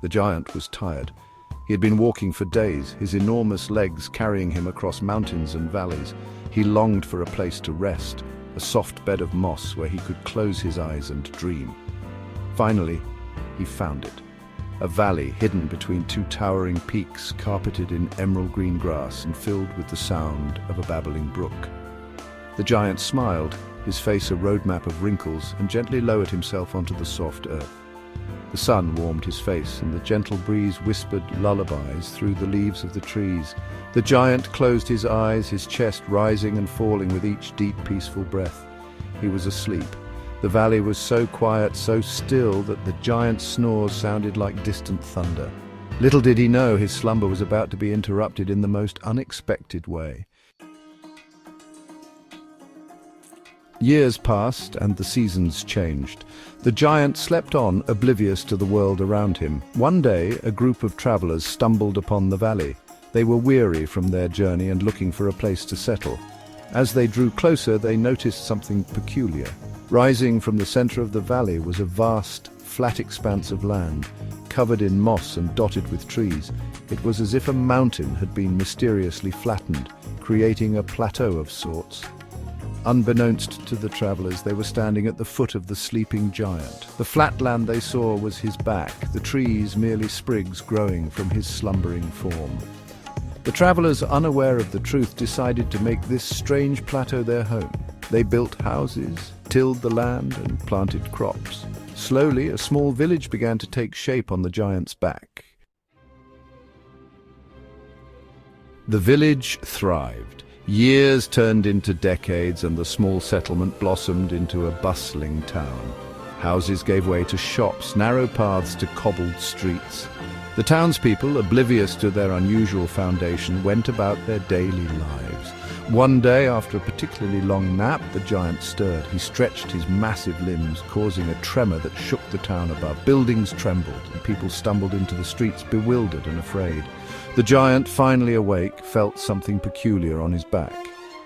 The giant was tired. He had been walking for days, his enormous legs carrying him across mountains and valleys. He longed for a place to rest, a soft bed of moss where he could close his eyes and dream. Finally, he found it. A valley hidden between two towering peaks, carpeted in emerald green grass and filled with the sound of a babbling brook. The giant smiled, his face a roadmap of wrinkles, and gently lowered himself onto the soft earth. The sun warmed his face, and the gentle breeze whispered lullabies through the leaves of the trees. The giant closed his eyes, his chest rising and falling with each deep, peaceful breath. He was asleep. The valley was so quiet, so still, that the giant's snores sounded like distant thunder. Little did he know his slumber was about to be interrupted in the most unexpected way. Years passed and the seasons changed. The giant slept on, oblivious to the world around him. One day, a group of travelers stumbled upon the valley. They were weary from their journey and looking for a place to settle. As they drew closer, they noticed something peculiar. Rising from the center of the valley was a vast, flat expanse of land, covered in moss and dotted with trees. It was as if a mountain had been mysteriously flattened, creating a plateau of sorts. Unbeknownst to the travelers, they were standing at the foot of the sleeping giant. The flat land they saw was his back, the trees merely sprigs growing from his slumbering form. The travelers, unaware of the truth, decided to make this strange plateau their home. They built houses, tilled the land, and planted crops. Slowly, a small village began to take shape on the giant's back. The village thrived. Years turned into decades, and the small settlement blossomed into a bustling town. Houses gave way to shops, narrow paths to cobbled streets. The townspeople, oblivious to their unusual foundation, went about their daily lives. One day, after a particularly long nap, the giant stirred. He stretched his massive limbs, causing a tremor that shook the town above. Buildings trembled, and people stumbled into the streets, bewildered and afraid. The giant, finally awake, felt something peculiar on his back.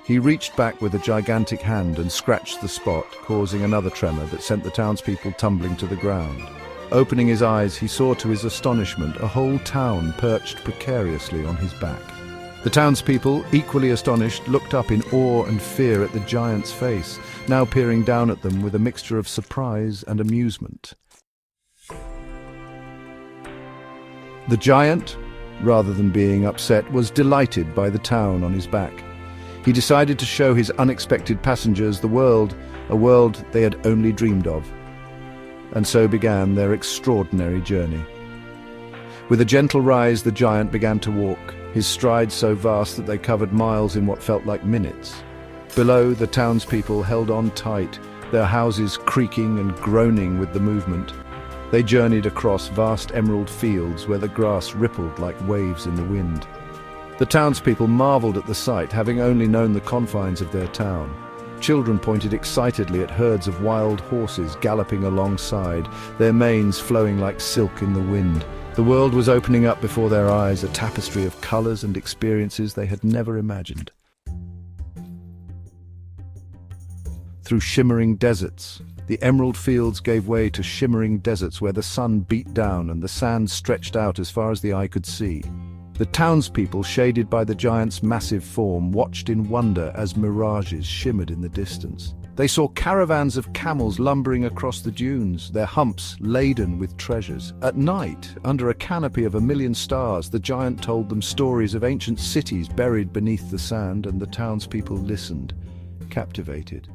He reached back with a gigantic hand and scratched the spot, causing another tremor that sent the townspeople tumbling to the ground. Opening his eyes, he saw to his astonishment a whole town perched precariously on his back. The townspeople, equally astonished, looked up in awe and fear at the giant's face, now peering down at them with a mixture of surprise and amusement. The giant, rather than being upset, was delighted by the town on his back. He decided to show his unexpected passengers the world, a world they had only dreamed of. And so began their extraordinary journey. With a gentle rise, the giant began to walk, his strides so vast that they covered miles in what felt like minutes. Below, the townspeople held on tight, their houses creaking and groaning with the movement. They journeyed across vast emerald fields where the grass rippled like waves in the wind. The townspeople marveled at the sight, having only known the confines of their town. Children pointed excitedly at herds of wild horses galloping alongside, their manes flowing like silk in the wind. The world was opening up before their eyes, a tapestry of colors and experiences they had never imagined. Through shimmering deserts, the emerald fields gave way to shimmering deserts where the sun beat down and the sand stretched out as far as the eye could see. The townspeople, shaded by the giant's massive form, watched in wonder as mirages shimmered in the distance. They saw caravans of camels lumbering across the dunes, their humps laden with treasures. At night, under a canopy of 1,000,000 stars, the giant told them stories of ancient cities buried beneath the sand, and the townspeople listened, captivated.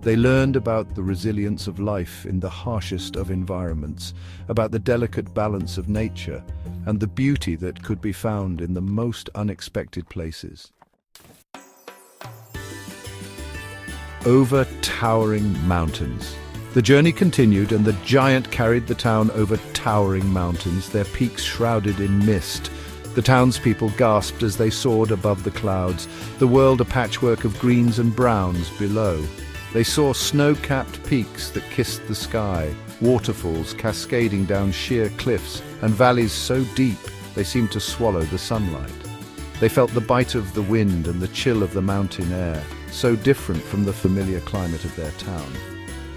They learned about the resilience of life in the harshest of environments, about the delicate balance of nature, and the beauty that could be found in the most unexpected places. Over towering mountains. The journey continued, and the giant carried the town over towering mountains, their peaks shrouded in mist. The townspeople gasped as they soared above the clouds, the world a patchwork of greens and browns below. They saw snow-capped peaks that kissed the sky, waterfalls cascading down sheer cliffs, and valleys so deep they seemed to swallow the sunlight. They felt the bite of the wind and the chill of the mountain air, so different from the familiar climate of their town.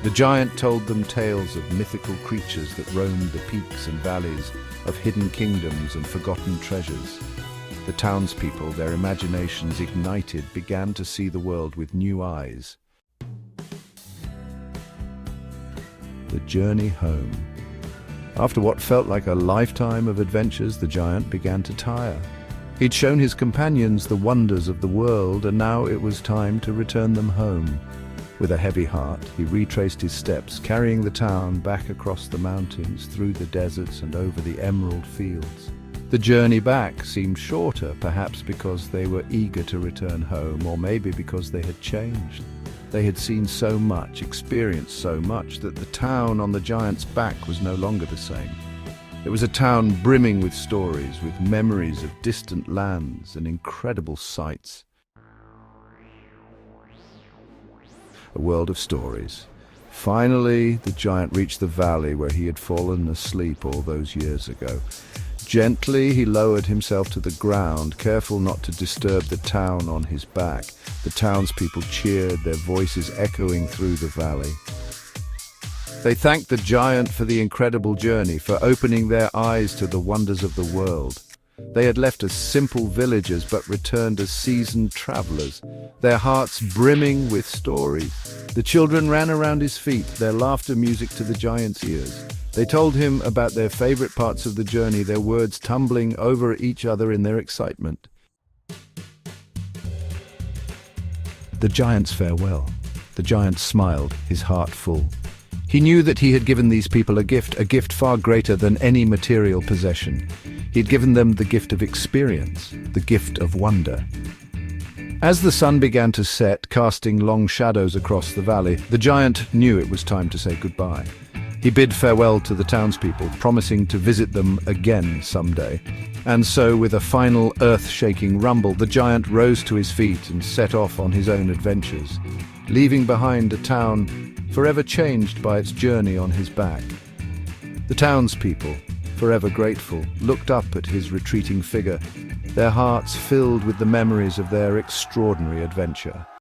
The giant told them tales of mythical creatures that roamed the peaks and valleys, of hidden kingdoms and forgotten treasures. The townspeople, their imaginations ignited, began to see the world with new eyes. The journey home. After what felt like a lifetime of adventures, the giant began to tire. He'd shown his companions the wonders of the world, and now it was time to return them home. With a heavy heart, he retraced his steps, carrying the town back across the mountains, through the deserts and over the emerald fields. The journey back seemed shorter, perhaps because they were eager to return home, or maybe because they had changed. They had seen so much, experienced so much, that the town on the giant's back was no longer the same. It was a town brimming with stories, with memories of distant lands and incredible sights. A world of stories. Finally, the giant reached the valley where he had fallen asleep all those years ago. Gently, he lowered himself to the ground, careful not to disturb the town on his back. The townspeople cheered, their voices echoing through the valley. They thanked the giant for the incredible journey, for opening their eyes to the wonders of the world. They had left as simple villagers but returned as seasoned travelers, their hearts brimming with stories. The children ran around his feet, their laughter music to the giant's ears. They told him about their favorite parts of the journey, their words tumbling over each other in their excitement. The giant's farewell. The giant smiled, his heart full. He knew that he had given these people a gift far greater than any material possession. He had given them the gift of experience, the gift of wonder. As the sun began to set, casting long shadows across the valley, the giant knew it was time to say goodbye. He bid farewell to the townspeople, promising to visit them again someday. And so, with a final earth-shaking rumble, the giant rose to his feet and set off on his own adventures, leaving behind a town forever changed by its journey on his back. The townspeople, forever grateful, looked up at his retreating figure, their hearts filled with the memories of their extraordinary adventure.